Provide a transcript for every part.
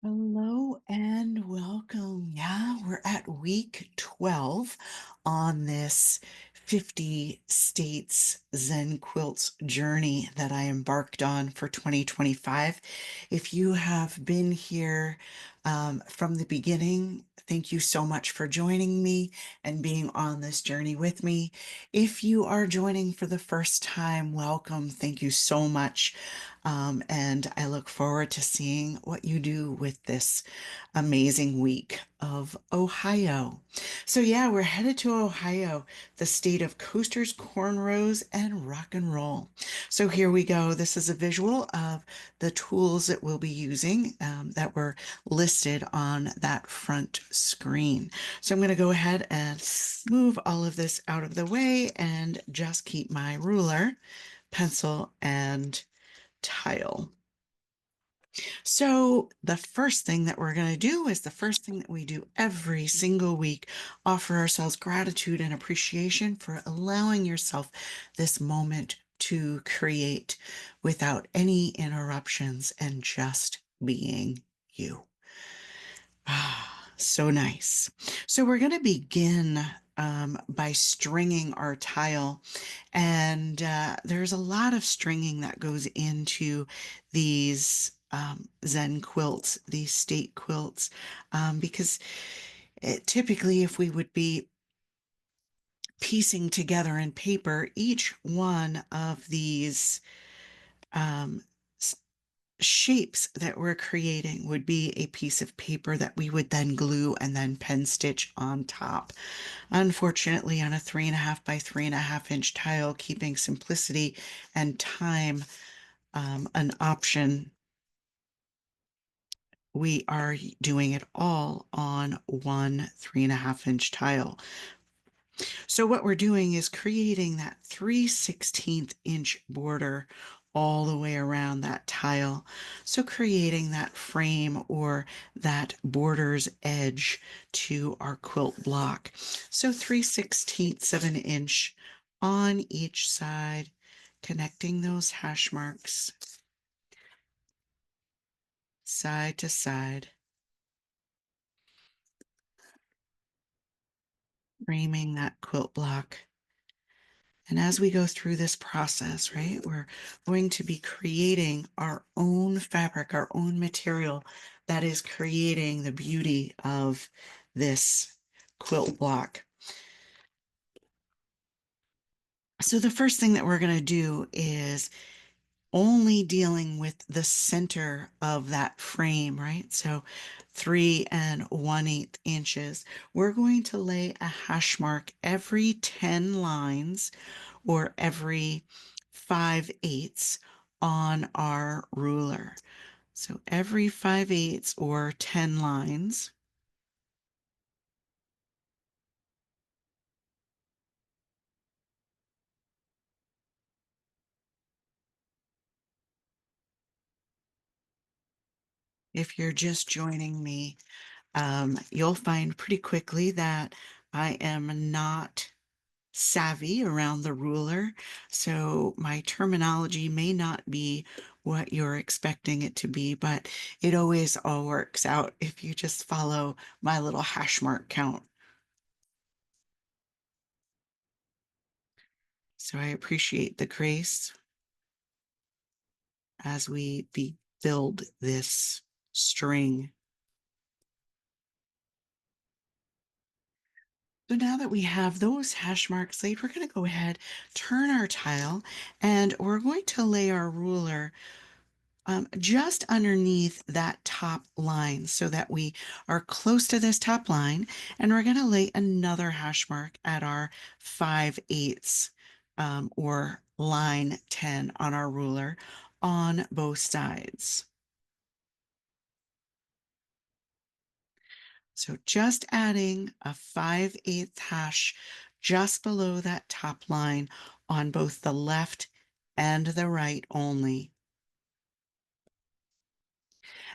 Hello and welcome. Yeah, we're at week 12 on this 50 states ZenQuiltz journey that I embarked on for 2025. If you have been here from the beginning, thank you so much for joining me and being on this journey with me. If you are joining for the first time, welcome. Thank you so much. And I look forward to seeing what you do with this amazing week of Ohio. So, yeah, we're headed to Ohio, the state of coasters, cornrows, and rock and roll. So, here we go. This is a visual of the tools that we'll be using that were listed on that front screen. So, I'm going to go ahead and move all of this out of the way and just keep my ruler, pencil, and tile. So the first thing that we're going to do is the first thing that we do every single week, offer ourselves gratitude and appreciation for allowing yourself this moment to create without any interruptions and just being you. Ah, so nice. So we're going to begin by stringing our tile. And there's a lot of stringing that goes into these Zen quilts, these state quilts, because typically if we would be piecing together in paper, each one of these um, shapes that we're creating would be a piece of paper that we would then glue and then pen stitch on top. Unfortunately, on a 3.5 by 3.5 inch tile, keeping simplicity and time an option, we are doing it all on one 3.5 inch tile. So what we're doing is creating that 3/16 inch border all the way around that tile. So creating that frame or that border's edge to our quilt block. So 3/16 of an inch on each side, connecting those hash marks side to side, framing that quilt block. And as we go through this process, right, we're going to be creating our own fabric, our own material that is creating the beauty of this quilt block. So the first thing that we're going to do is only dealing with the center of that frame, right? So 3 1/8 inches. We're going to lay a hash mark every 10 lines or every 5/8 on our ruler. So every 5/8 or 10 lines. If you're just joining me, you'll find pretty quickly that I am not savvy around the ruler, so my terminology may not be what you're expecting it to be, but it always all works out if you just follow my little hash mark count. So I appreciate the grace as we build this string. So now that we have those hash marks laid, we're going to go ahead, turn our tile, and we're going to lay our ruler just underneath that top line so that we are close to this top line. And we're going to lay another hash mark at our 5/8 or line 10 on our ruler on both sides. So just adding a 5/8 hash just below that top line on both the left and the right only.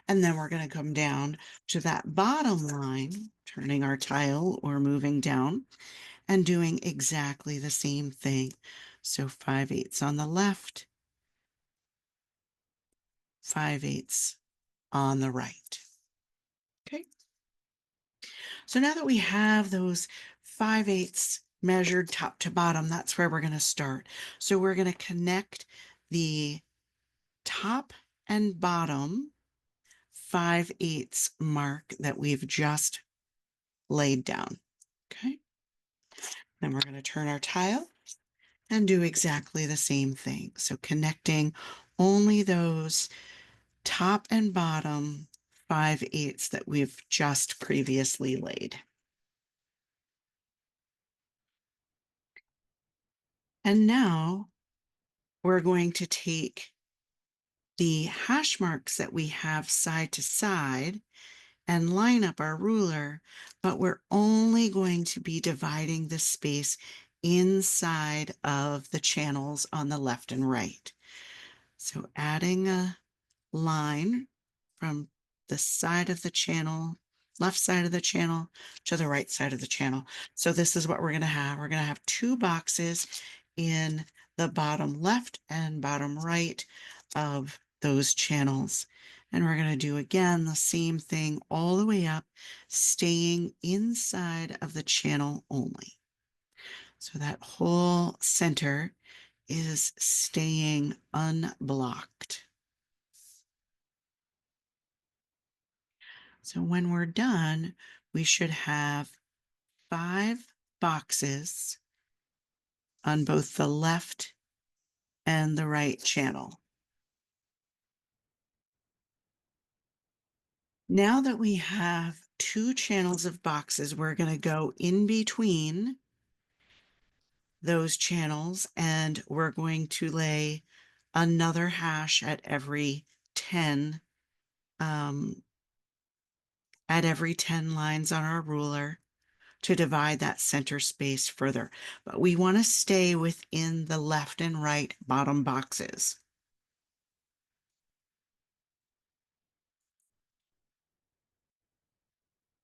And then we're going to come down to that bottom line, turning our tile or moving down and doing exactly the same thing. So 5/8 on the left, 5/8 on the right. So now that we have those 5/8 measured top to bottom, that's where we're going to start. So we're going to connect the top and bottom 5/8 mark that we've just laid down. Okay. Then we're going to turn our tile and do exactly the same thing. So connecting only those top and bottom 5/8 that we've just previously laid. And now we're going to take the hash marks that we have side to side and line up our ruler, but we're only going to be dividing the space inside of the channels on the left and right. So adding a line from the side of the channel, left side of the channel to the right side of the channel. So this is what we're going to have. We're going to have two boxes in the bottom left and bottom right of those channels. And we're going to do again the same thing all the way up, staying inside of the channel only. So that whole center is staying unblocked. So when we're done, we should have 5 boxes on both the left and the right channel. Now that we have 2 channels of boxes, we're going to go in between those channels and we're going to lay another hash at every 10 lines on our ruler to divide that center space further. But we want to stay within the left and right bottom boxes.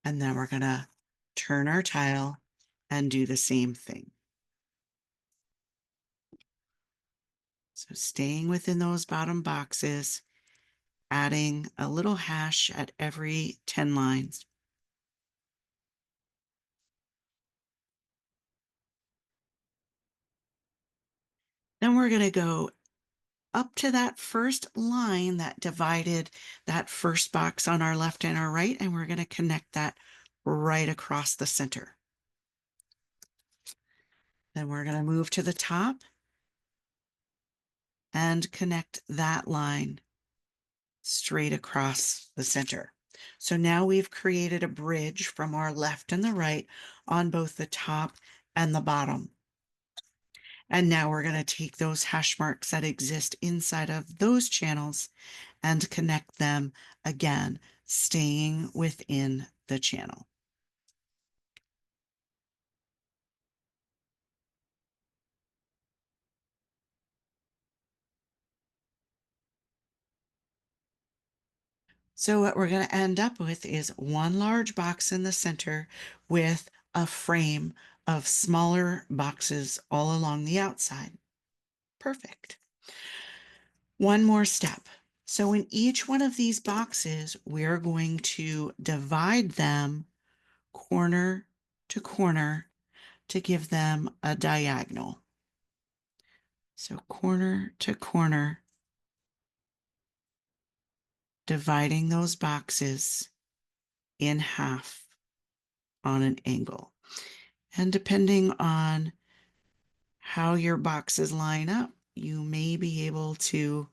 And then we're going to turn our tile and do the same thing. So staying within those bottom boxes, adding a little hash at every 10 lines. Then we're going to go up to that first line that divided that first box on our left and our right, and we're going to connect that right across the center. Then we're going to move to the top and connect that line straight across the center. So now we've created a bridge from our left and the right on both the top and the bottom. And now we're going to take those hash marks that exist inside of those channels and connect them again, staying within the channel. So what we're going to end up with is one large box in the center with a frame of smaller boxes all along the outside. Perfect. One more step. So in each one of these boxes, we're going to divide them corner to corner to give them a diagonal. So corner to corner, dividing those boxes in half on an angle. And depending on how your boxes line up, you may be able to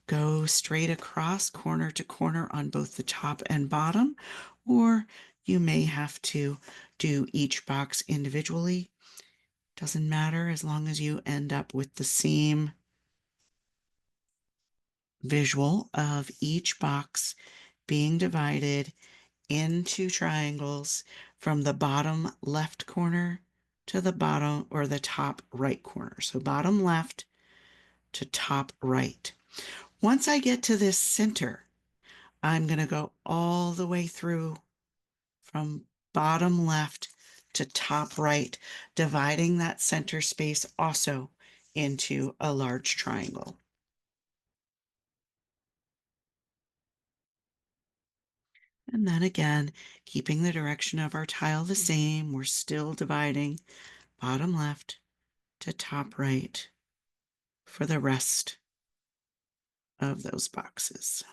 go straight across corner to corner on both the top and bottom, or you may have to do each box individually. Doesn't matter as long as you end up with the same visual of each box being divided into triangles from the bottom left corner to the bottom or the top right corner. So bottom left to top right. Once I get to this center, I'm going to go all the way through from bottom left to top right, dividing that center space also into a large triangle. And then again, keeping the direction of our tile the same, we're still dividing bottom left to top right for the rest of those boxes.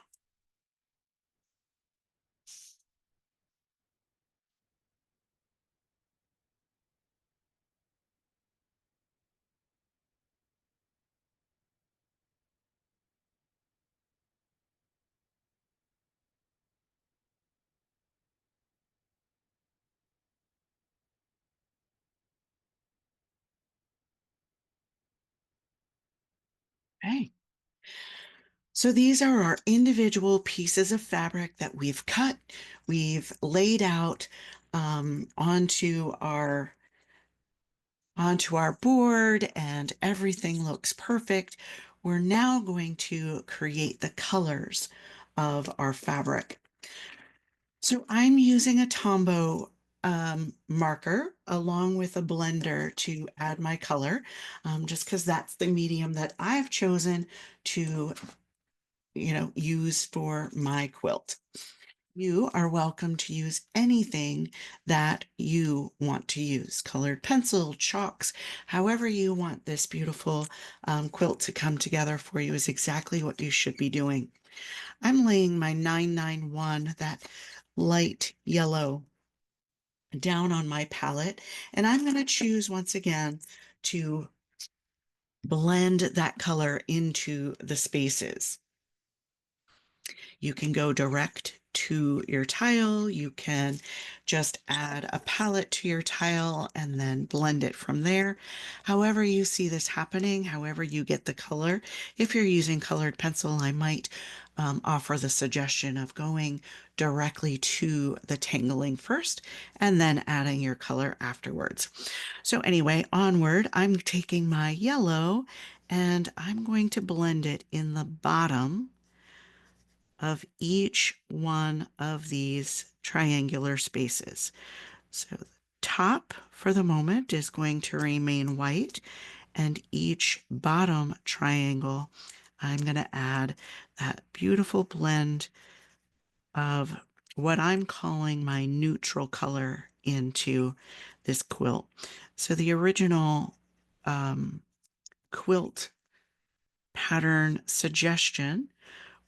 Okay. So these are our individual pieces of fabric that we've cut, we've laid out onto our board, and everything looks perfect. We're now going to create the colors of our fabric. So I'm using a Tombow marker along with a blender to add my color, just because that's the medium that I've chosen to, use for my quilt. You are welcome to use anything that you want to use, colored pencil, chalks, however you want this beautiful quilt to come together for you is exactly what you should be doing. I'm laying my 991, that light yellow, down on my palette, and I'm going to choose once again to blend that color into the spaces. You can go direct to your tile. You can just add a palette to your tile and then blend it from there. However you see this happening, however you get the color. If you're using colored pencil, I might offer the suggestion of going directly to the tangling first and then adding your color afterwards. So anyway, onward, I'm taking my yellow and I'm going to blend it in the bottom of each one of these triangular spaces. So the top for the moment is going to remain white, and each bottom triangle, I'm going to add that beautiful blend of what I'm calling my neutral color into this quilt. So the original quilt pattern suggestion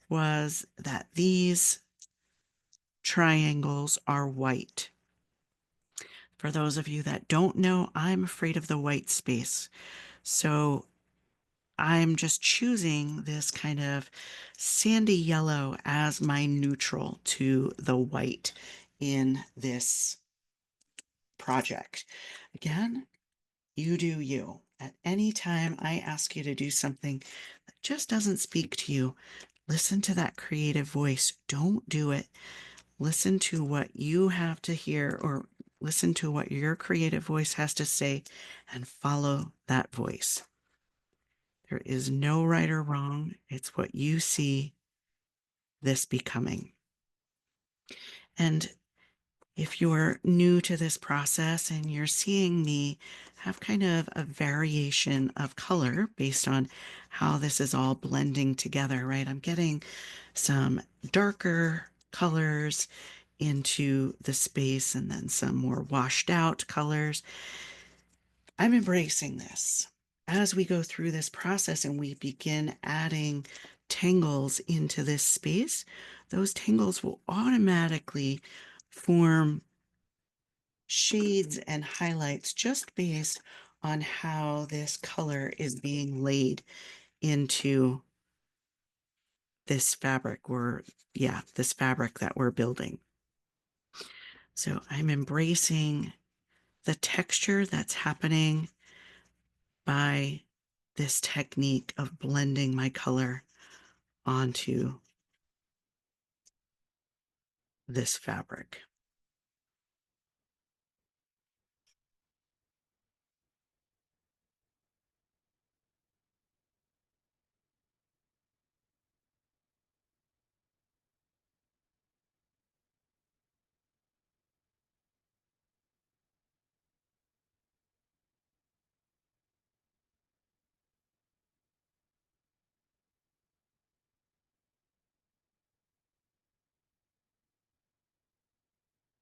was that these triangles are white. For those of you that don't know, I'm afraid of the white space. So I'm just choosing this kind of sandy yellow as my neutral to the white in this project. Again, you do you. At any time I ask you to do something that just doesn't speak to you, listen to that creative voice. Don't do it. Listen to what you have to hear, or listen to what your creative voice has to say, and follow that voice. There is no right or wrong. It's what you see this becoming. And if you're new to this process and you're seeing me have kind of a variation of color based on how this is all blending together, right? I'm getting some darker colors into the space and then some more washed out colors. I'm embracing this. As we go through this process and we begin adding tangles into this space, those tangles will automatically form shades and highlights just based on how this color is being laid into this fabric, this fabric that we're building. So I'm embracing the texture that's happening by this technique of blending my color onto this fabric.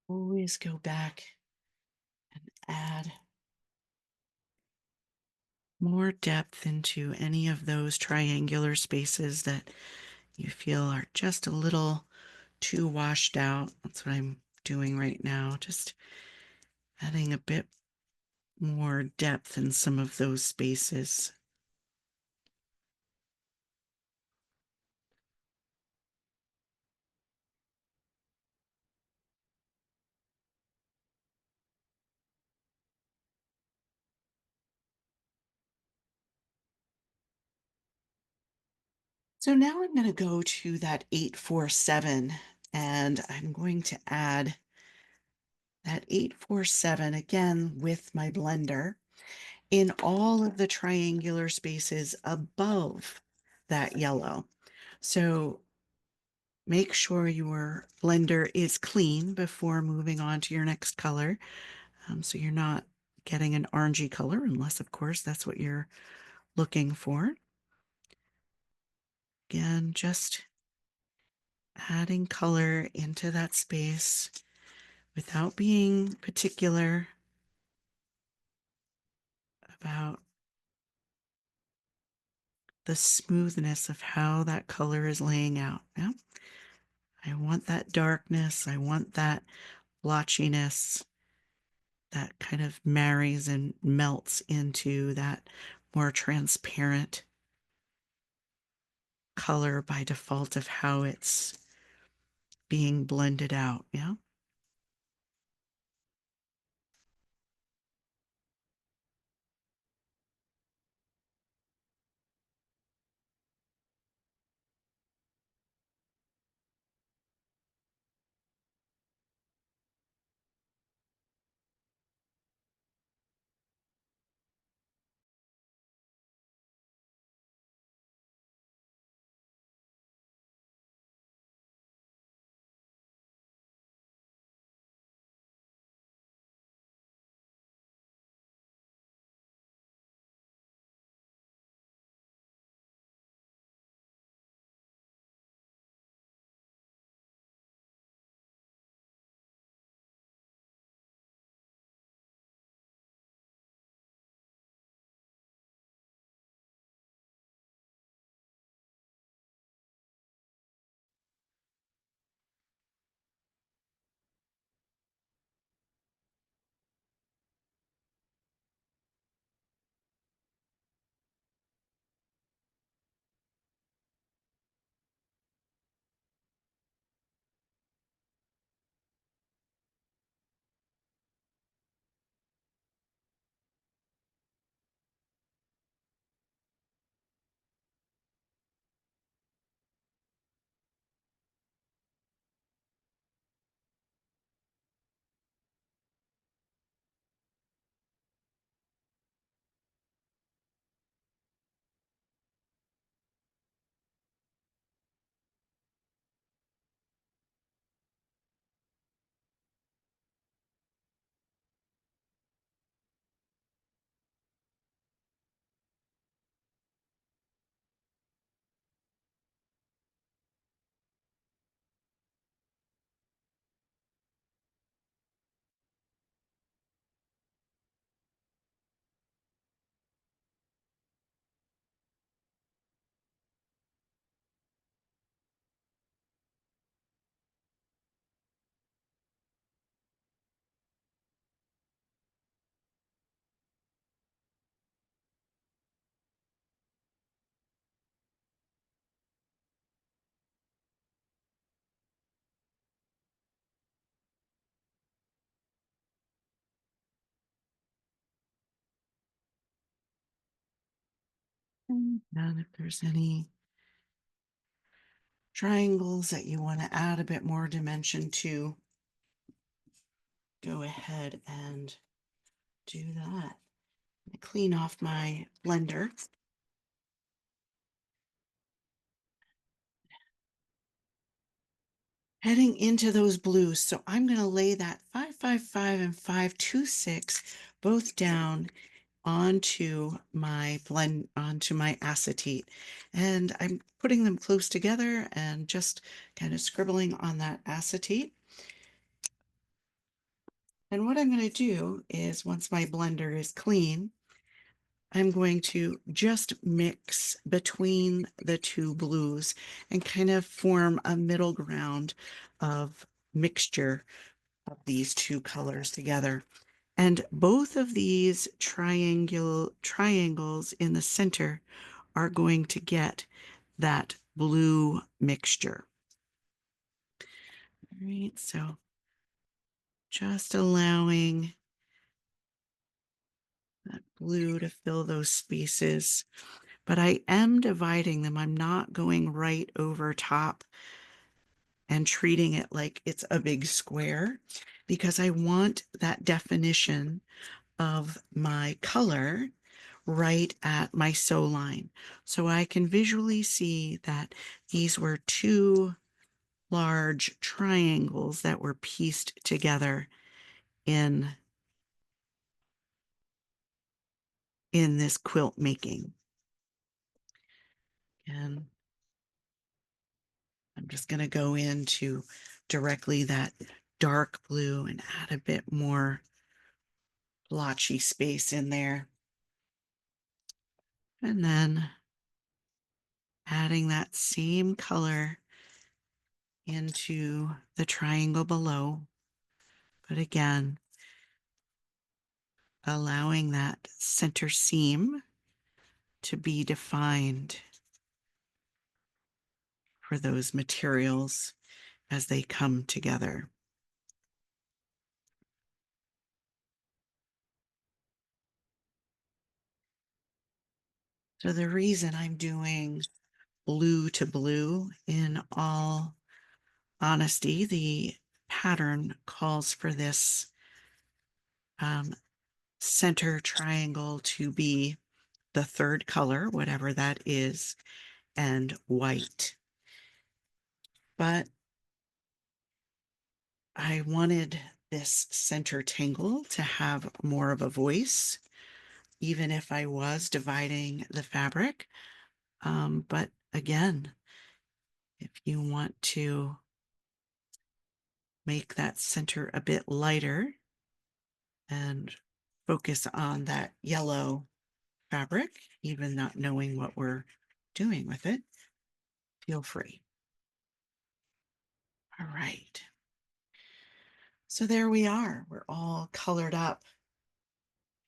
Always go back and add more depth into any of those triangular spaces that you feel are just a little too washed out. That's what I'm doing right now, just adding a bit more depth in some of those spaces. So now I'm going to go to that 847 and I'm going to add that 847 again with my blender in all of the triangular spaces above that yellow. So make sure your blender is clean before moving on to your next color. So you're not getting an orangey color, unless, of course, that's what you're looking for. Again, just adding color into that space without being particular about the smoothness of how that color is laying out. Yeah? I want that darkness. I want that blotchiness that kind of marries and melts into that more transparent color by default of how it's being blended out. Yeah. And if there's any triangles that you want to add a bit more dimension to, go ahead and do that. I clean off my blender. Heading into those blues. So I'm going to lay that 555 and 526 both down onto my onto my acetate. And I'm putting them close together and just kind of scribbling on that acetate. And what I'm going to do is once my blender is clean, I'm going to just mix between the two blues and kind of form a middle ground of mixture of these two colors together. And both of these triangles in the center are going to get that blue mixture. All right, so just allowing that blue to fill those spaces, but I am dividing them. I'm not going right over top and treating it like it's a big square because I want that definition of my color right at my sew line. So I can visually see that these were two large triangles that were pieced together in this quilt making. And I'm just going to go into directly that dark blue and add a bit more blotchy space in there. And then adding that same color into the triangle below. But again, allowing that center seam to be defined for those materials as they come together. So the reason I'm doing blue to blue, in all honesty, the pattern calls for this center triangle to be the third color, whatever that is, and white. But I wanted this center tangle to have more of a voice, even if I was dividing the fabric. But again, if you want to make that center a bit lighter and focus on that yellow fabric, even not knowing what we're doing with it, feel free. All right. So there we are. We're all colored up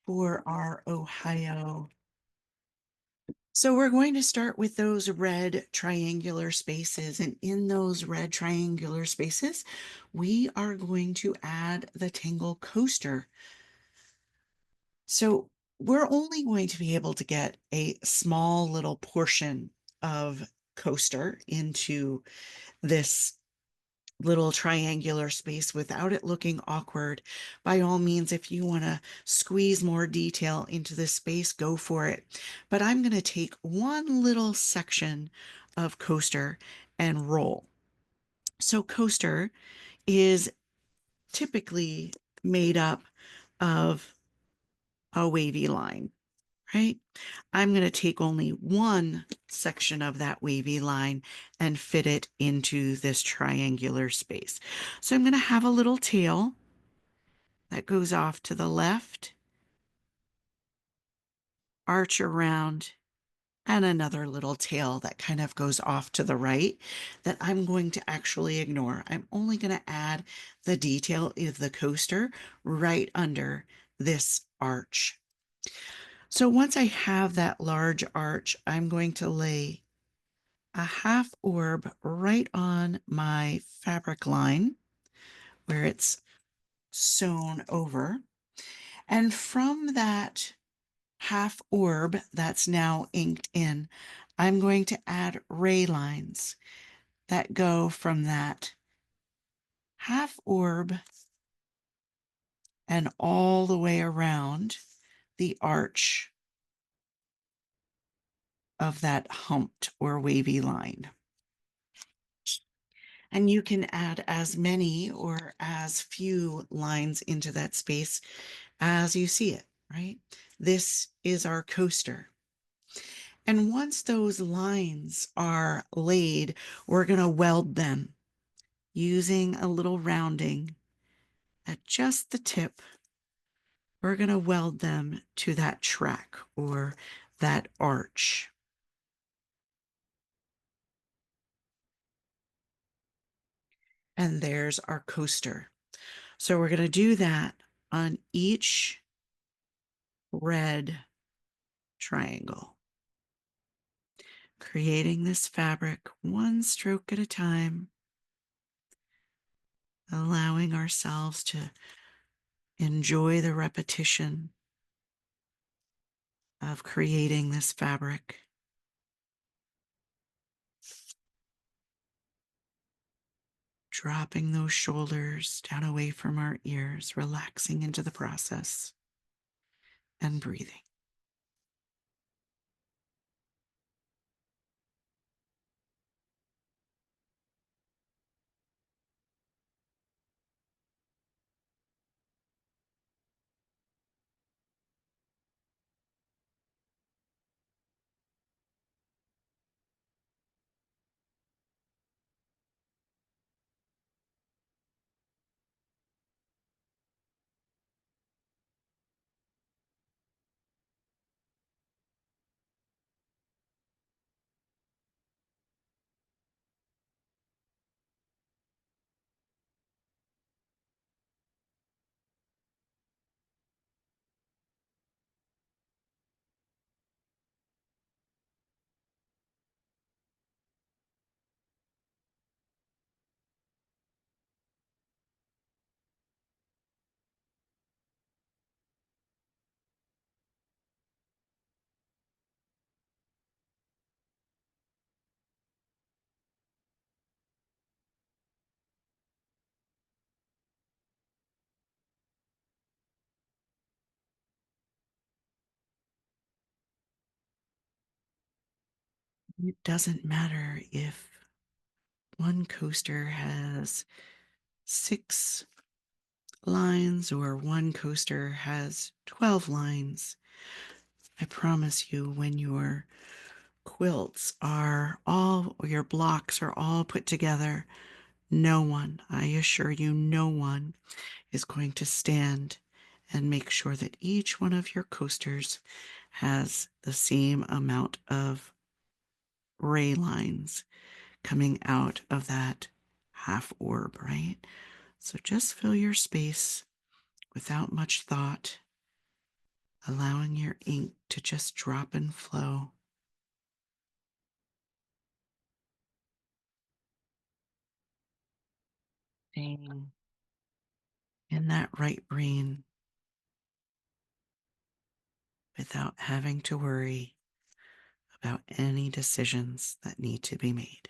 for our Ohio. So we're going to start with those red triangular spaces. And in those red triangular spaces, we are going to add the tangle coaster. So we're only going to be able to get a small little portion of coaster into this little triangular space without it looking awkward. By all means, if you want to squeeze more detail into this space, go for it. But I'm going to take one little section of coaster and roll. So coaster is typically made up of a wavy line, right? I'm going to take only one section of that wavy line and fit it into this triangular space. So I'm going to have a little tail that goes off to the left, arch around, and another little tail that kind of goes off to the right that I'm going to actually ignore. I'm only going to add the detail of the coaster right under this arch. So once I have that large arch, I'm going to lay a half orb right on my fabric line where it's sewn over. And from that half orb that's now inked in, I'm going to add ray lines that go from that half orb and all the way around the arch of that humped or wavy line. And you can add as many or as few lines into that space as you see it, right? This is our coaster. And once those lines are laid, we're going to weld them using a little rounding at just the tip, we're going to weld them to that track or that arch. And there's our coaster. So we're going to do that on each red triangle, creating this fabric one stroke at a time, allowing ourselves to enjoy the repetition of creating this fabric. Dropping those shoulders down away from our ears, relaxing into the process and breathing. It doesn't matter if one coaster has 6 lines or one coaster has 12 lines. I promise you, when your quilts are all, or your blocks are all put together, no one, I assure you, no one is going to stand and make sure that each one of your coasters has the same amount of ray lines coming out of that half orb, right? So just fill your space without much thought, allowing your ink to just drop and flow. Staying in that right brain without having to worry about any decisions that need to be made.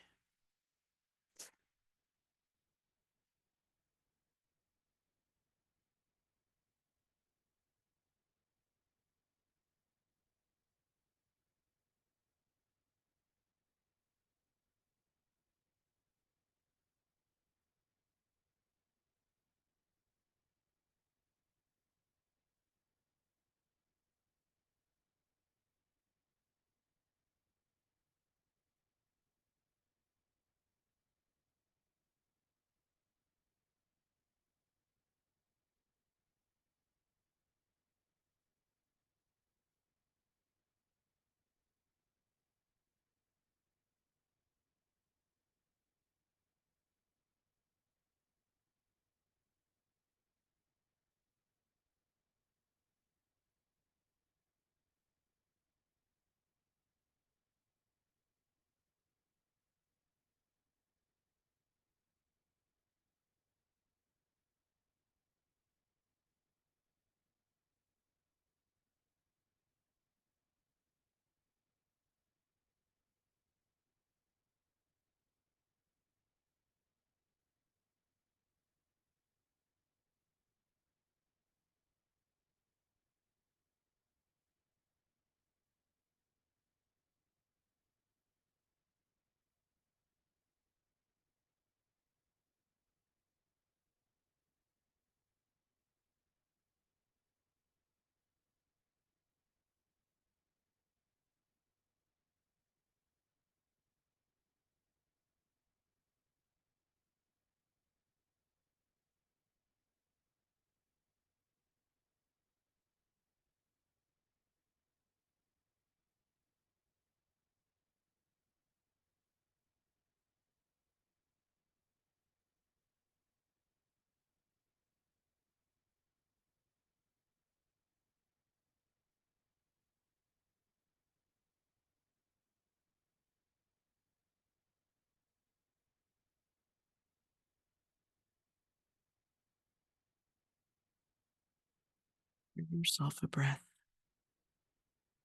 Give yourself a breath.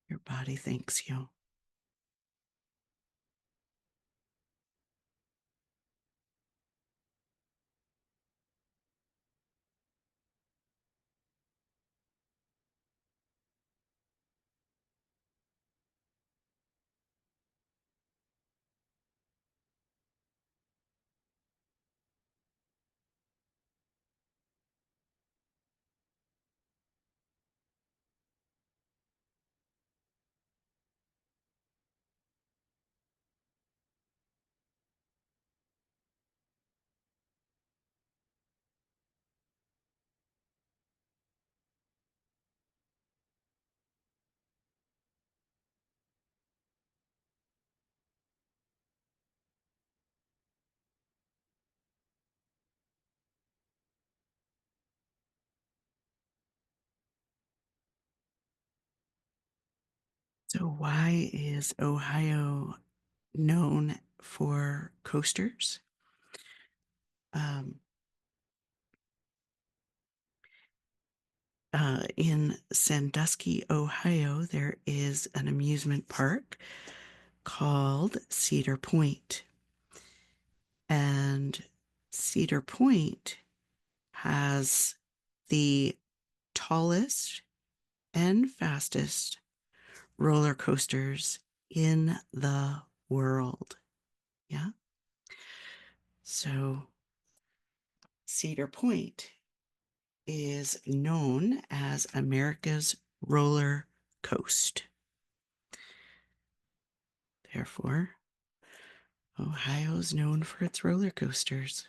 Your body thanks you. So, why is Ohio known for coasters? Um, in Sandusky, Ohio, there is an amusement park called Cedar Point. And Cedar Point has the tallest and fastest roller coasters in the world. Yeah. So Cedar Point is known as America's roller coast. Therefore, Ohio is known for its roller coasters.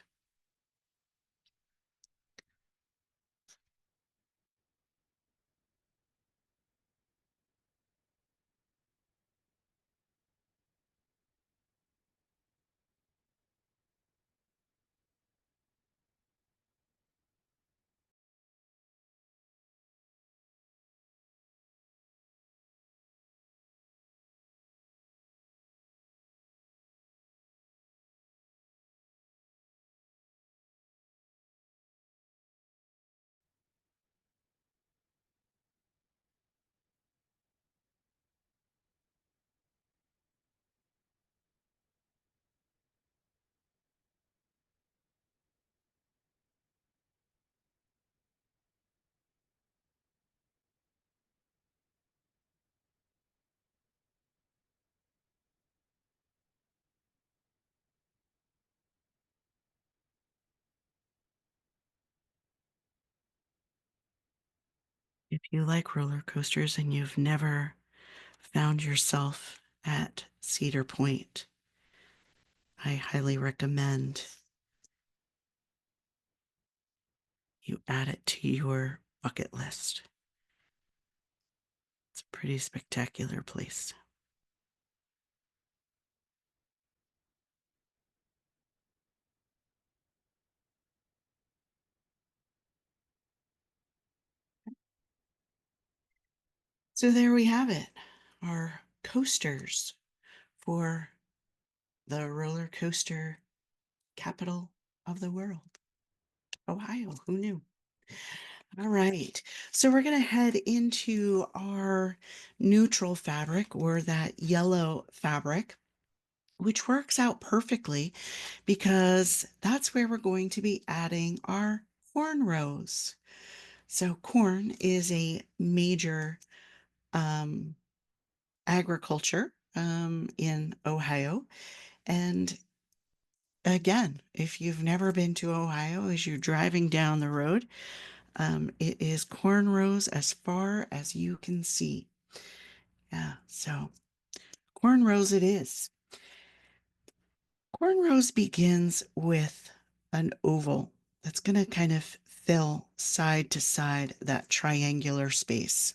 If you like roller coasters and you've never found yourself at Cedar Point, I highly recommend you add it to your bucket list. It's a pretty spectacular place. So there we have it, our coasters for the roller coaster capital of the world, Ohio. Who knew? All right. So we're going to head into our neutral fabric or that yellow fabric, which works out perfectly because that's where we're going to be adding our cornrows. So corn is a major um, agriculture in Ohio. And again, if you've never been to Ohio, as you're driving down the road, it is cornrows as far as you can see. Yeah, so cornrows it is. Cornrows begins with an oval that's going to kind of fill side to side that triangular space.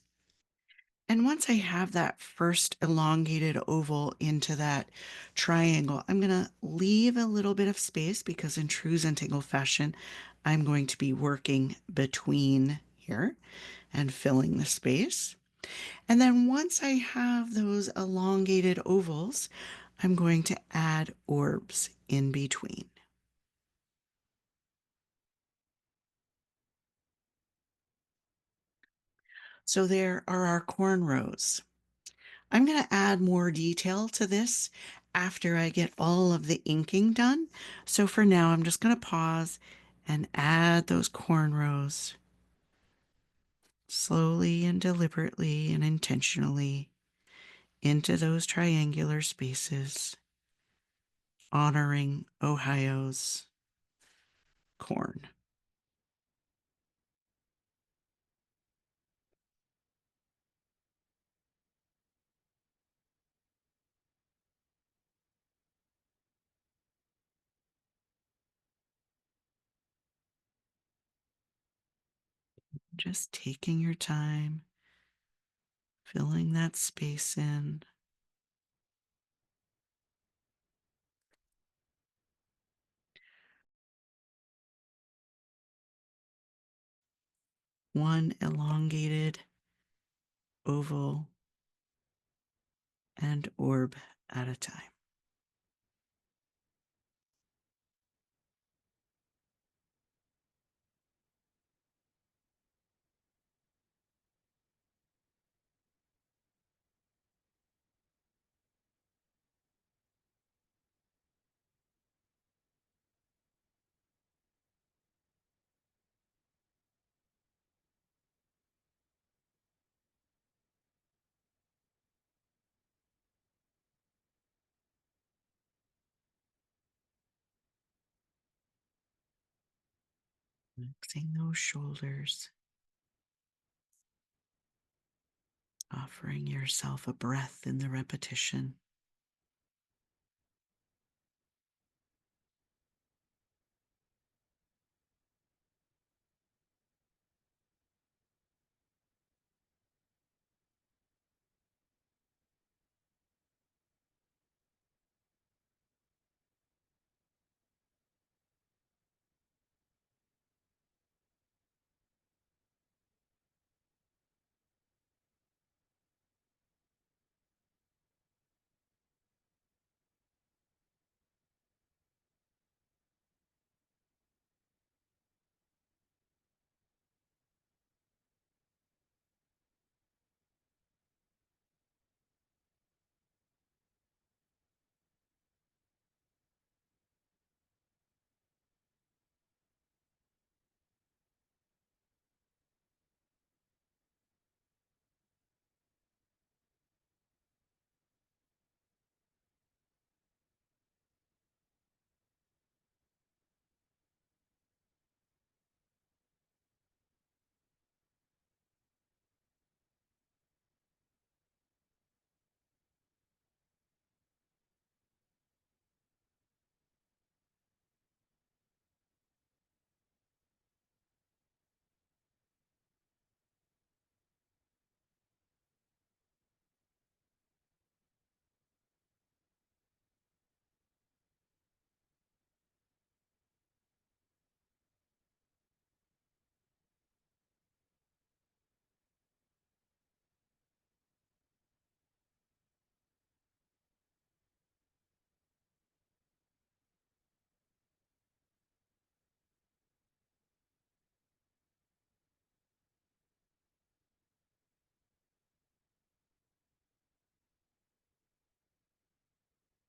And once I have that first elongated oval into that triangle, I'm going to leave a little bit of space because in true Zentangle fashion, I'm going to be working between here and filling the space. And then once I have those elongated ovals, I'm going to add orbs in between. So there are our cornrows. I'm going to add more detail to this after I get all of the inking done. So for now, I'm just going to pause and add those cornrows slowly and deliberately and intentionally into those triangular spaces, honoring Ohio's corn. Just taking your time, filling that space in. One elongated oval and orb at a time. Relaxing those shoulders, offering yourself a breath in the repetition.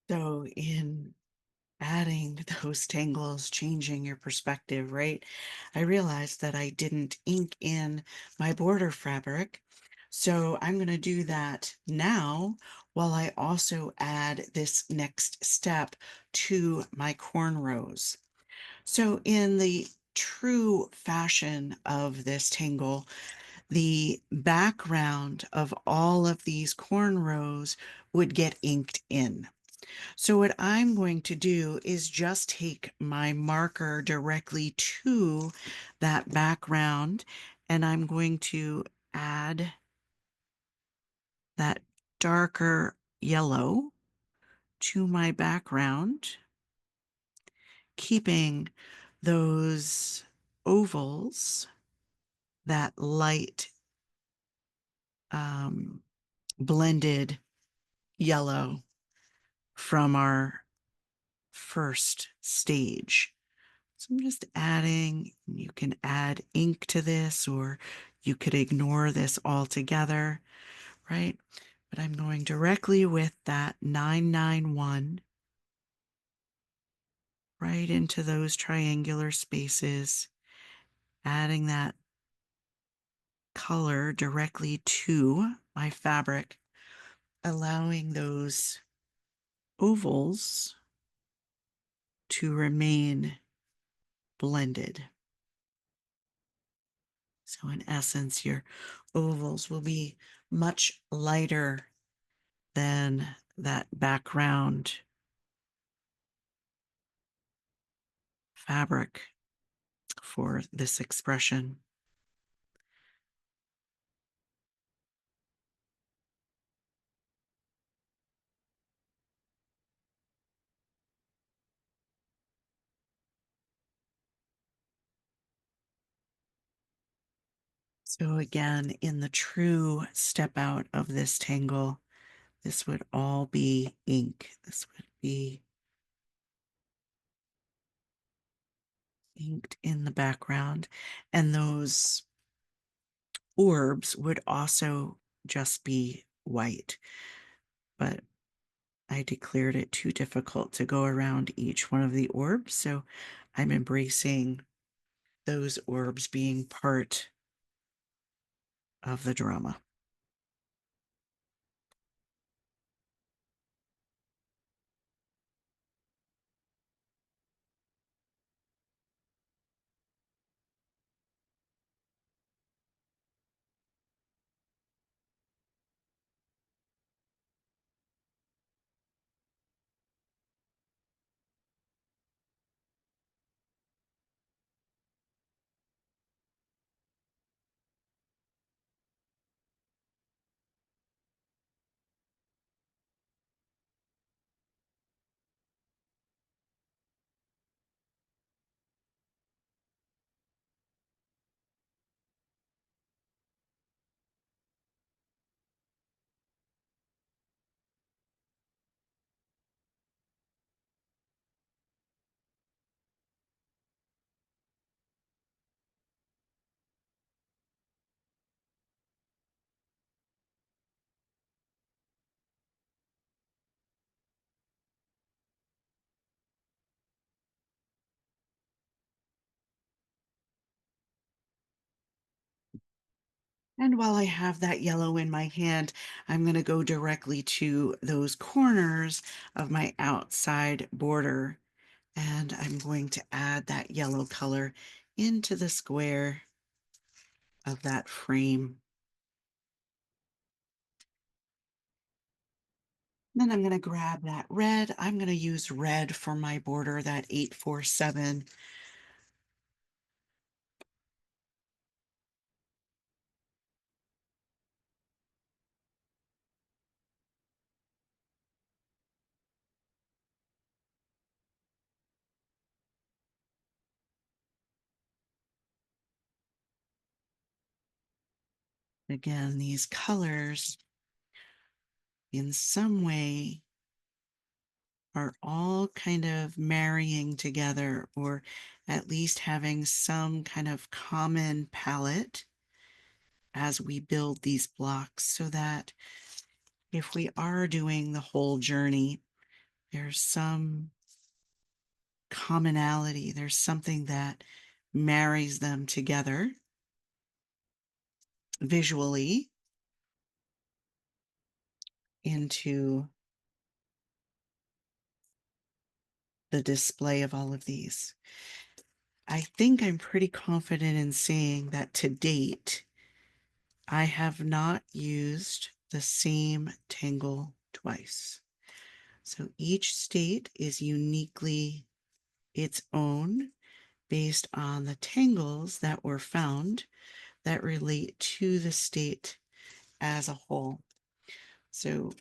So, in adding those tangles, changing your perspective, right? I realized that I didn't ink in my border fabric. So I'm going to do that now while I also add this next step to my cornrows. So in the true fashion of this tangle, the background of all of these cornrows would get inked in. So what I'm going to do is just take my marker directly to that background, and I'm going to add that darker yellow to my background, keeping those ovals, that light um, blended yellow from our first stage. So I'm just adding, you can add ink to this, or You could ignore this altogether, right? But I'm going directly with that 991 right into those triangular spaces, adding that color directly to my fabric, allowing those ovals to remain blended. So in essence, your ovals will be much lighter than that background fabric for this expression. So again, in the true step out of this tangle, this would all be ink. This would be inked in the background. And those orbs would also just be white. But I declared it too difficult to go around each one of the orbs. So I'm embracing those orbs being part of the drama. And while I have that yellow in my hand, I'm going to go directly to those corners of my outside border. And I'm going to add that yellow color into the square of that frame. Then I'm going to grab that red. I'm going to use red for my border, that 847. Again, these colors in some way are all kind of marrying together, or at least having some kind of common palette as we build these blocks, so that if we are doing the whole journey, there's some commonality, there's something that marries them together visually into the display of all of these. I think I'm pretty confident in saying that to date, I have not used the same tangle twice. So each state is uniquely its own based on the tangles that were found that relate to the state as a whole. So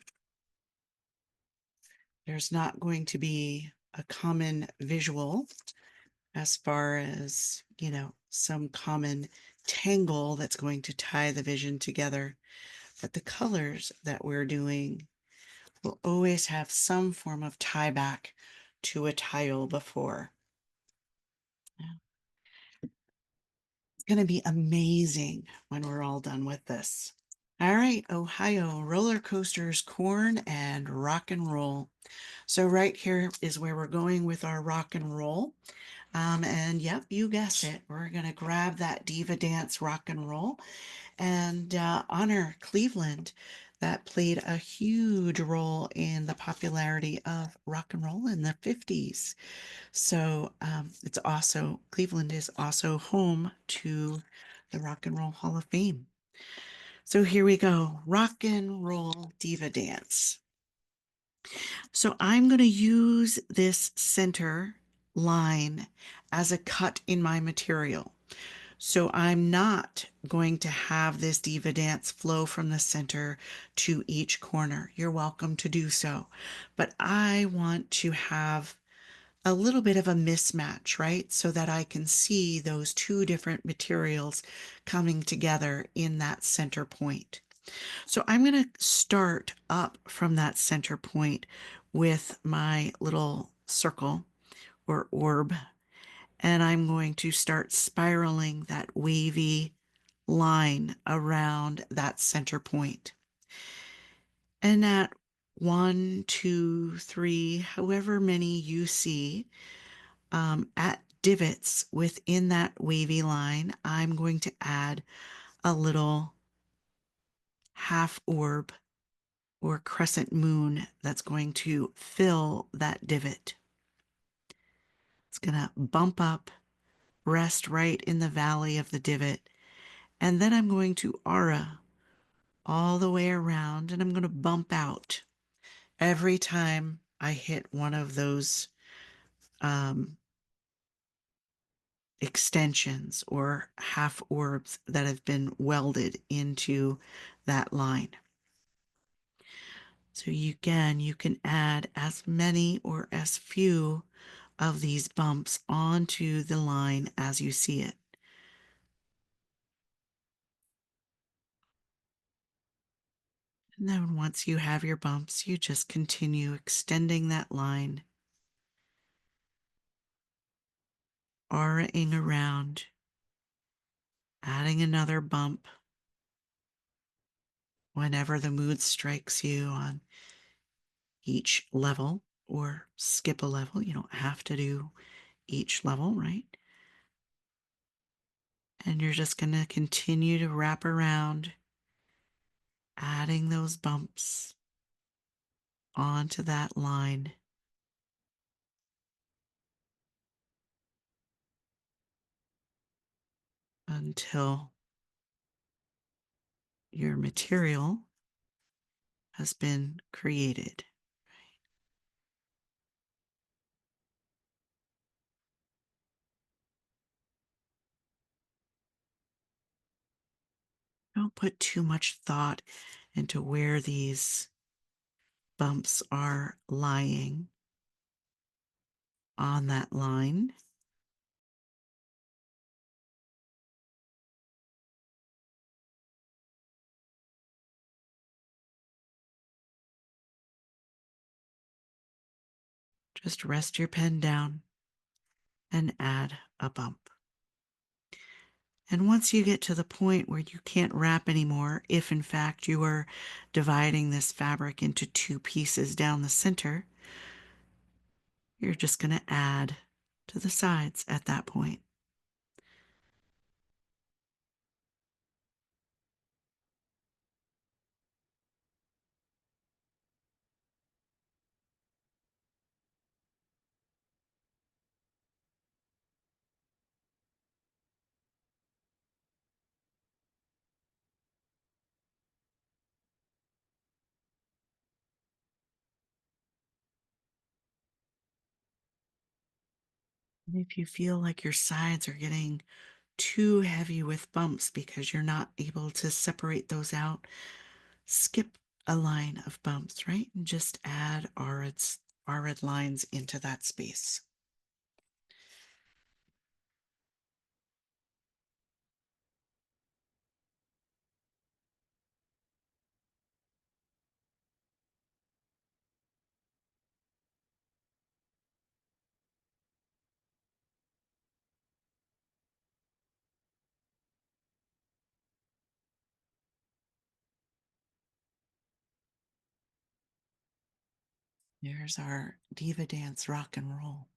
there's not going to be a common visual as far as, some common tangle that's going to tie the vision together. But the colors that we're doing will always have some form of tie back to a tile before. Going to be amazing when we're all done with this. All right, Ohio, roller coasters, corn, and rock and roll. So right here is where we're going with our rock and roll. And yep, you guessed it. We're going to grab that Diva Dance rock and roll and honor Cleveland. That played a huge role in the popularity of rock and roll in the 50s. So it's also, Cleveland is also home to the Rock and Roll Hall of Fame. So here we go, rock and roll diva dance. So I'm going to use this center line as a cut in my material. So I'm not going to have this diva dance flow from the center to each corner. You're welcome to do so. But I want to have a little bit of a mismatch, right? So that I can see those two different materials coming together in that center point. So I'm going to start up from that center point with my little circle or orb, and I'm going to start spiraling that wavy line around that center point. And at 1, 2, 3, however many you see, at divots within that wavy line, I'm going to add a little half orb or crescent moon that's going to fill that divot. It's going to bump up, rest right in the valley of the divot, and then I'm going to aura all the way around, and I'm going to bump out every time I hit one of those extensions or half orbs that have been welded into that line. So you can add as many or as few of these bumps onto the line as you see it. And then once you have your bumps, you just continue extending that line, auraing around, adding another bump whenever the mood strikes you on each level, or skip a level. You don't have to do each level, right? And you're just going to continue to wrap around, adding those bumps onto that line until your material has been created. Don't put too much thought into where these bumps are lying on that line. Just rest your pen down and add a bump. And once you get to the point where you can't wrap anymore, if in fact you are dividing this fabric into two pieces down the center, you're just going to add to the sides at that point. And if you feel like your sides are getting too heavy with bumps because you're not able to separate those out, skip a line of bumps, right? And just add arid lines into that space. There's our diva dance rock and roll.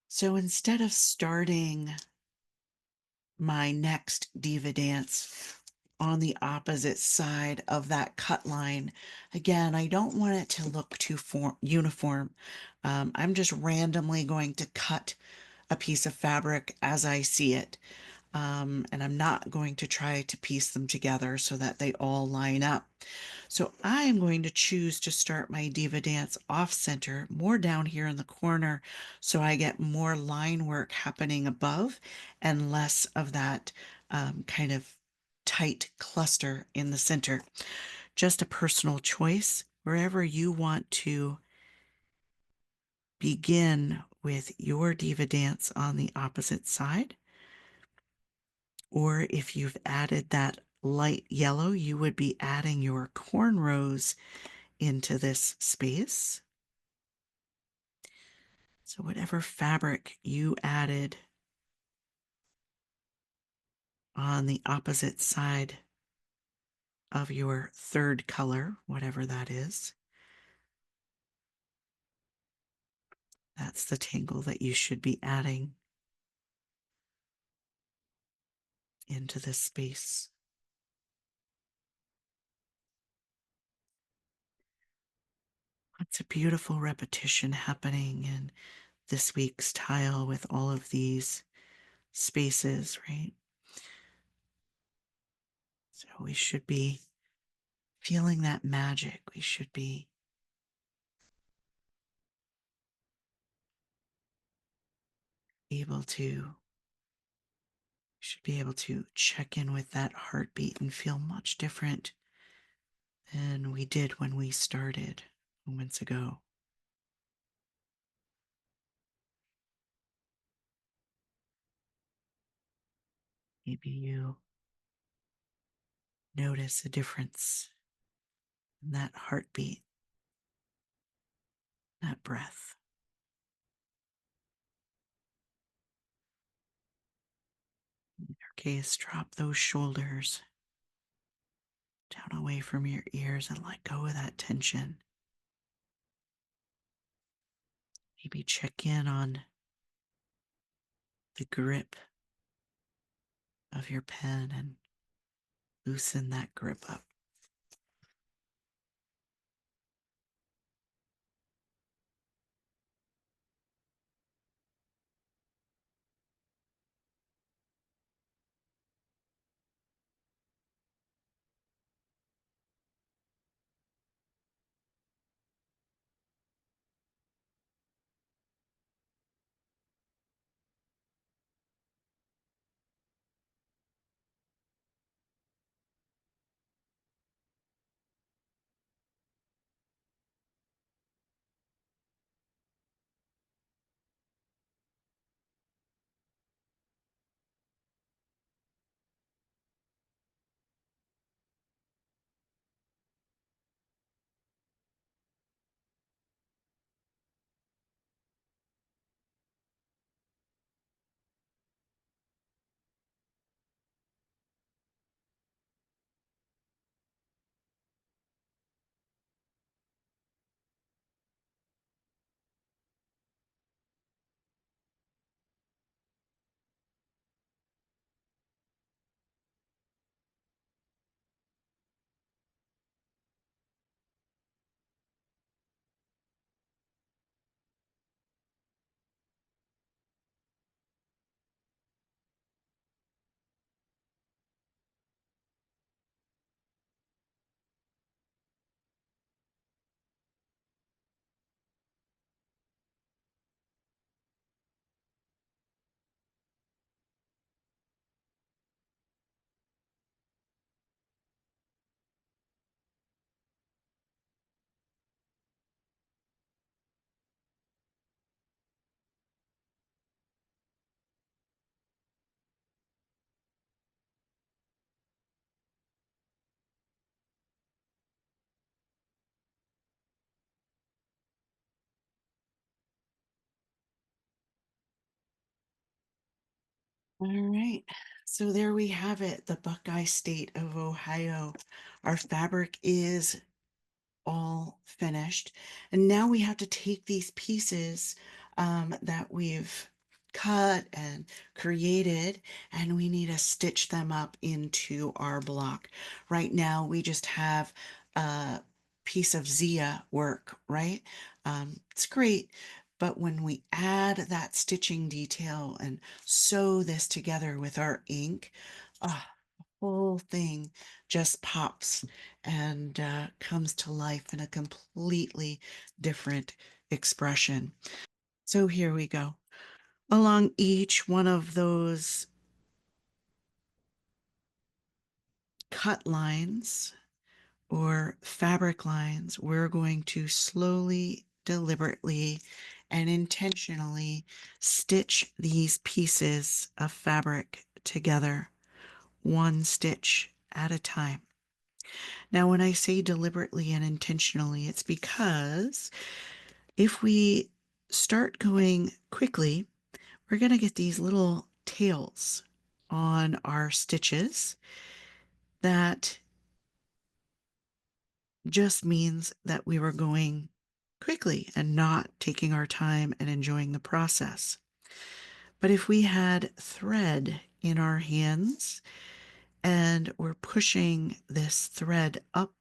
So instead of starting my next diva dance on the opposite side of that cut line, again, I don't want it to look too uniform. I'm just randomly going to cut a piece of fabric as I see it. And I'm not going to try to piece them together so that they all line up. So I am going to choose to start my diva dance off center, more down here in the corner, so I get more line work happening above and less of that kind of tight cluster in the center. Just a personal choice. Wherever you want to begin with your diva dance on the opposite side, or if you've added that light yellow, you would be adding your cornrows into this space. So whatever fabric you added on the opposite side of your third color, whatever that is, that's the tangle that you should be adding into this space. It's a beautiful repetition happening in this week's tile with all of these spaces, right? So we should be feeling that magic. We should be able to check in with that heartbeat and feel much different than we did when we started moments ago. Maybe you notice a difference in that heartbeat, that breath. In your case, drop those shoulders down away from your ears and let go of that tension. Maybe check in on the grip of your pen and loosen that grip up. All right. So there we have it, the Buckeye State of Ohio. Our fabric is all finished. And now we have to take these pieces that we've cut and created, and we need to stitch them up into our block. Right now, we just have a piece of Zia work, right? It's great, but when we add that stitching detail and sew this together with our ink, ah, whole thing just pops and comes to life in a completely different expression. So here we go. Along each one of those cut lines or fabric lines, we're going to slowly, deliberately, and intentionally stitch these pieces of fabric together, one stitch at a time. Now, when I say deliberately and intentionally, it's because if we start going quickly, we're going to get these little tails on our stitches that just means that we were going quickly and not taking our time and enjoying the process. But if we had thread in our hands and we're pushing this thread up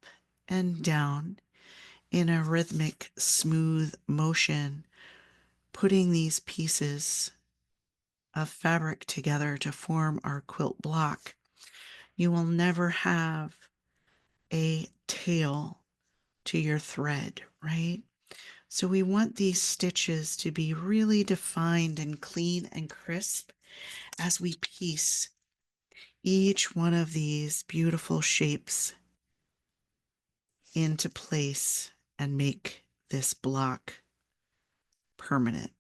and down in a rhythmic, smooth motion, putting these pieces of fabric together to form our quilt block, you will never have a tail to your thread, right? So we want these stitches to be really defined and clean and crisp as we piece each one of these beautiful shapes into place and make this block permanent.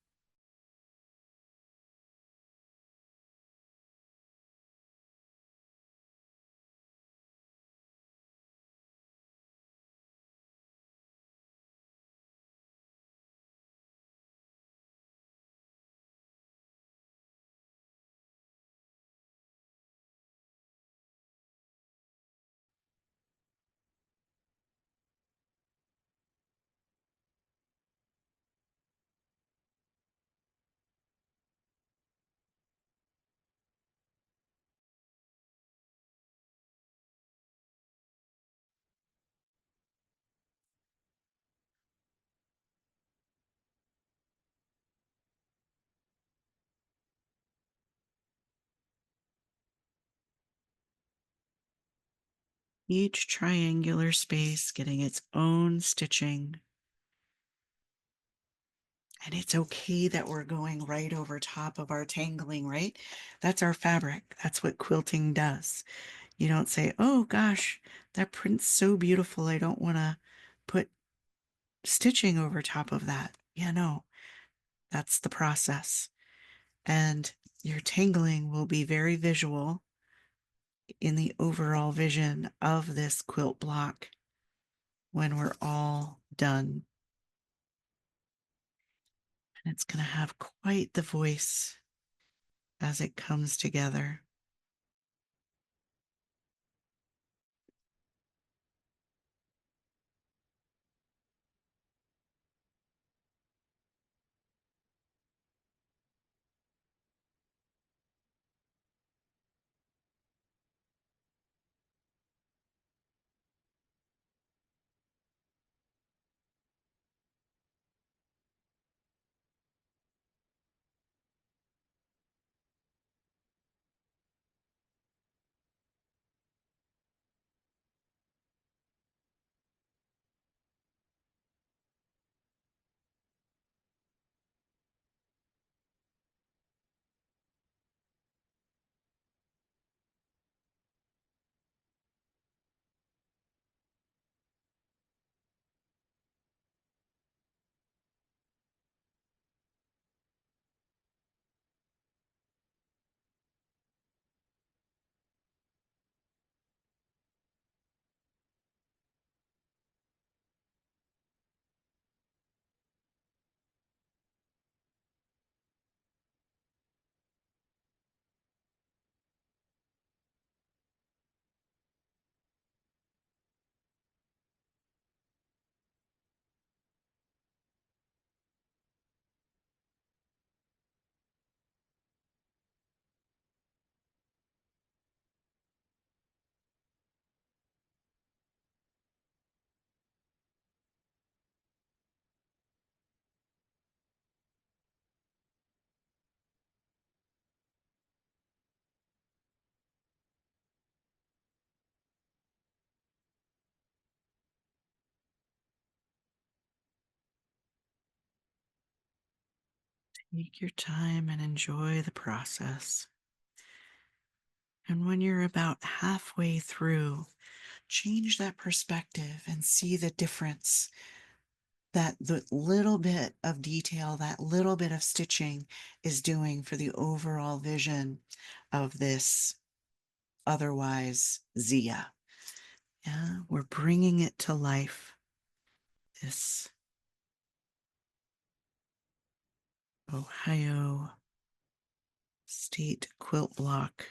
Each triangular space getting its own stitching. And it's okay that we're going right over top of our tangling, right? That's our fabric. That's what quilting does. You don't say, oh gosh, that print's so beautiful. I don't want to put stitching over top of that. Yeah, no, that's the process. And your tangling will be very visual in the overall vision of this quilt block when we're all done. And it's going to have quite the voice as it comes together. Take your time and enjoy the process. And when you're about halfway through, change that perspective and see the difference that the little bit of detail, that little bit of stitching is doing for the overall vision of this otherwise Zia. Yeah, we're bringing it to life. This Ohio State Quilt Block.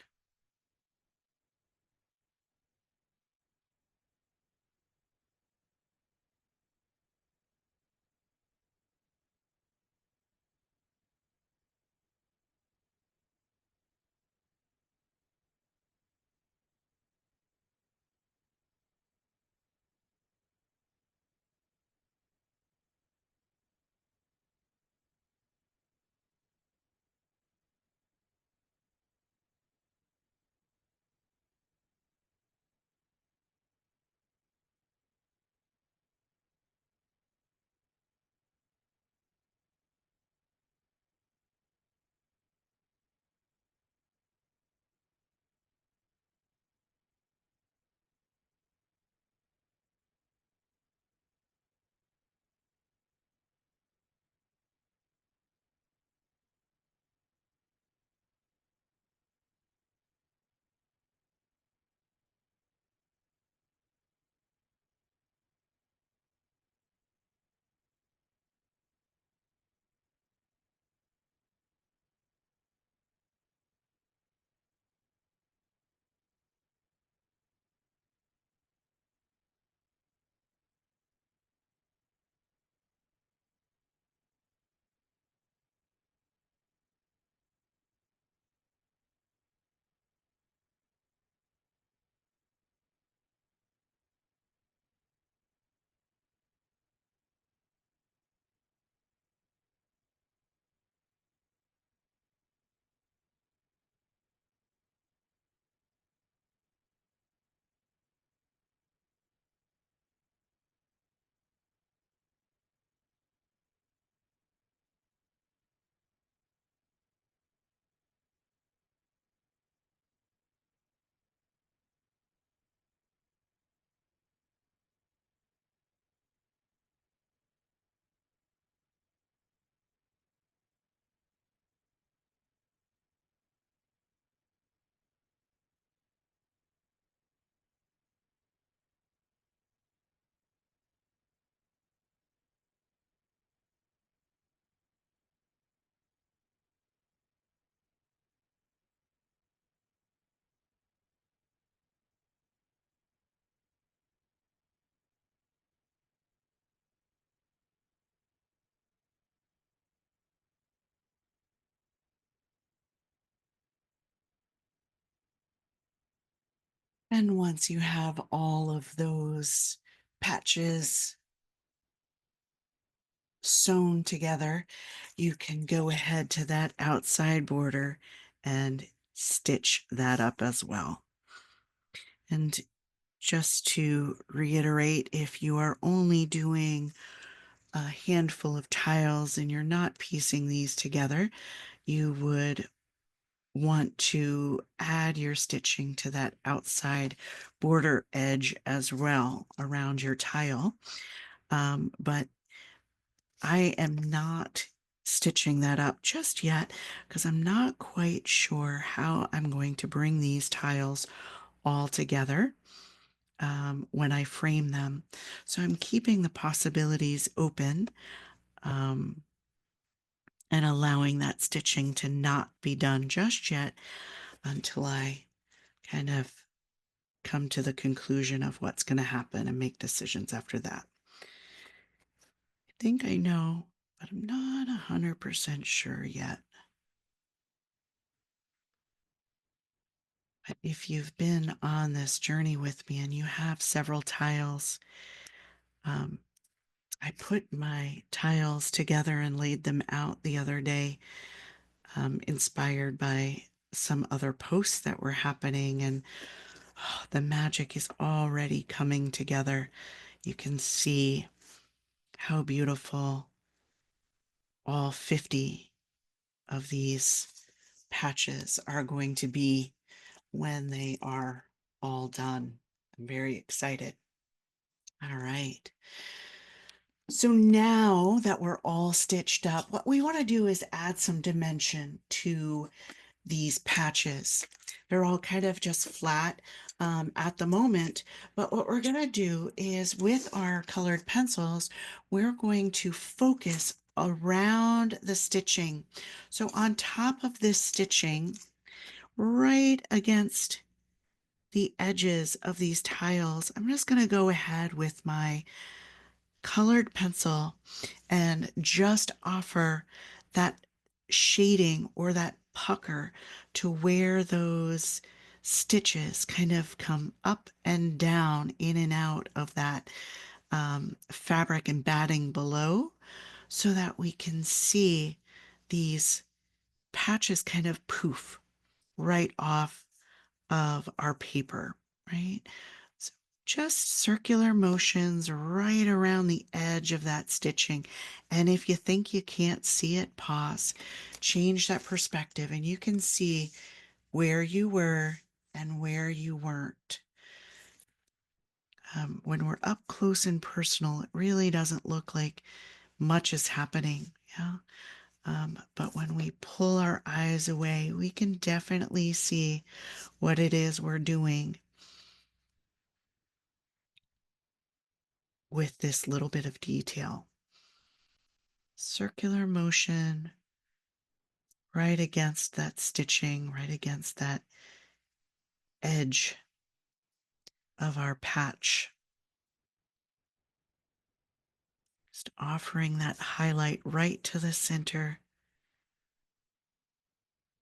And once you have all of those patches sewn together, you can go ahead to that outside border and stitch that up as well. And just to reiterate, if you are only doing a handful of tiles and you're not piecing these together, you would want to add your stitching to that outside border edge as well around your tile. But I am not stitching that up just yet because I'm not quite sure how I'm going to bring these tiles all together when I frame them. So I'm keeping the possibilities open and allowing that stitching to not be done just yet until I kind of come to the conclusion of what's going to happen and make decisions after that. I think I know, but I'm not 100% sure yet. But if you've been on this journey with me and you have several tiles, um, I put my tiles together and laid them out the other day, inspired by some other posts that were happening, and the magic is already coming together. You can see how beautiful all 50 of these patches are going to be when they are all done. I'm very excited. All right. So now that we're all stitched up, what we want to do is add some dimension to these patches. They're all kind of just flat at the moment, but what we're going to do is with our colored pencils, we're going to focus around the stitching. So on top of this stitching, right against the edges of these tiles, I'm just going to go ahead with my colored pencil and just offer that shading or that pucker to where those stitches kind of come up and down in and out of that fabric and batting below, so that we can see these patches kind of poof right off of our paper, right? So just circular motions right around the edge of that stitching. And if you think you can't see it, pause, change that perspective, and you can see where you were and where you weren't. When we're up close and personal, it really doesn't look like much is happening. Yeah. But when we pull our eyes away, we can definitely see what it is we're doing with this little bit of detail. Circular motion right against that stitching, right against that edge of our patch. Just offering that highlight right to the center,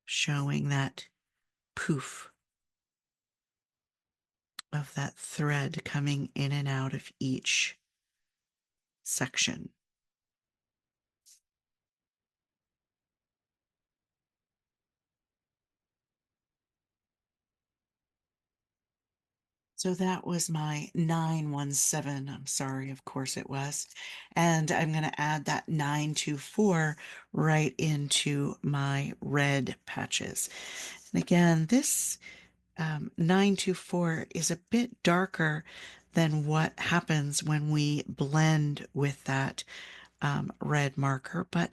showing that poof of that thread coming in and out of each section. So that was my 917. I'm sorry, of course it was. And I'm going to add that 924 right into my red patches. And again, this 924 is a bit darker than what happens when we blend with that red marker, but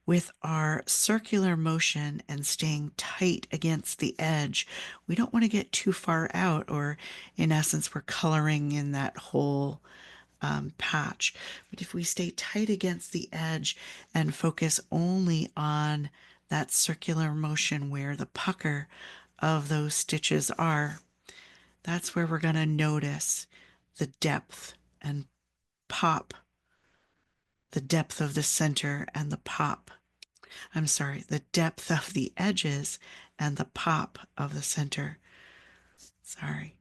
with our circular motion and staying tight against the edge, we don't want to get too far out, or in essence, we're coloring in that whole patch. But if we stay tight against the edge and focus only on that circular motion where the pucker of those stitches are, that's where we're going to notice the depth and pop, the depth of the center and the pop. I'm sorry, the depth of the edges and the pop of the center. Sorry.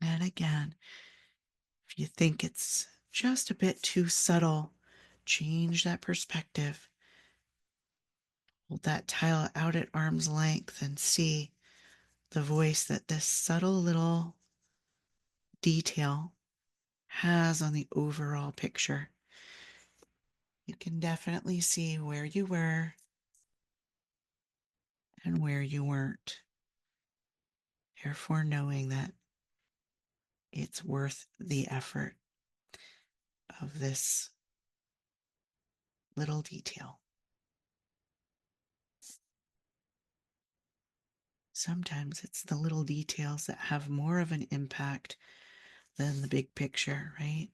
And again, if you think it's just a bit too subtle, change that perspective. Hold that tile out at arm's length and see the voice that this subtle little detail has on the overall picture. You can definitely see where you were and where you weren't. Therefore, knowing that it's worth the effort of this little detail. Sometimes it's the little details that have more of an impact than the big picture, right?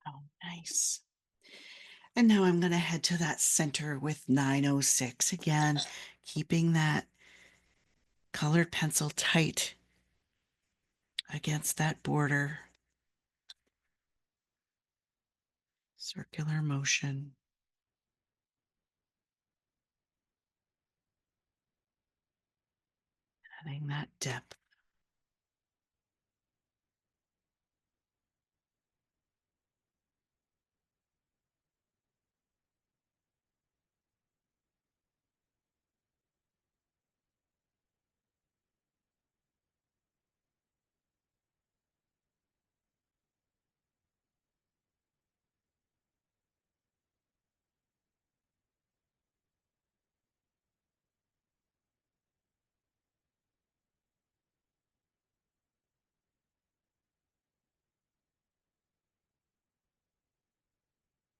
Oh, nice. And now I'm going to head to that center with 906 again, keeping that colored pencil tight against that border. circular motion. Adding that depth.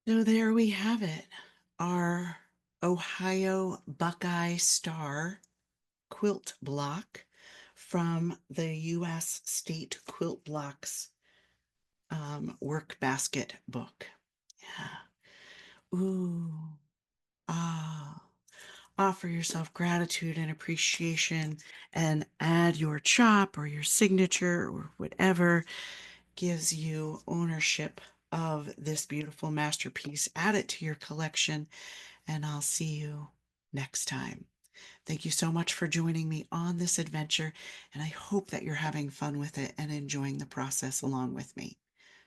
So there we have it, our Ohio Buckeye Star quilt block from the U.S. State Quilt Blocks Workbasket book. Yeah. Ooh. Ah. Offer yourself gratitude and appreciation and add your chop or your signature or whatever gives you ownership of this beautiful masterpiece. Add it to your collection, and I'll see you next time. Thank you so much for joining me on this adventure, and I hope that you're having fun with it and enjoying the process along with me.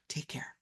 Take care.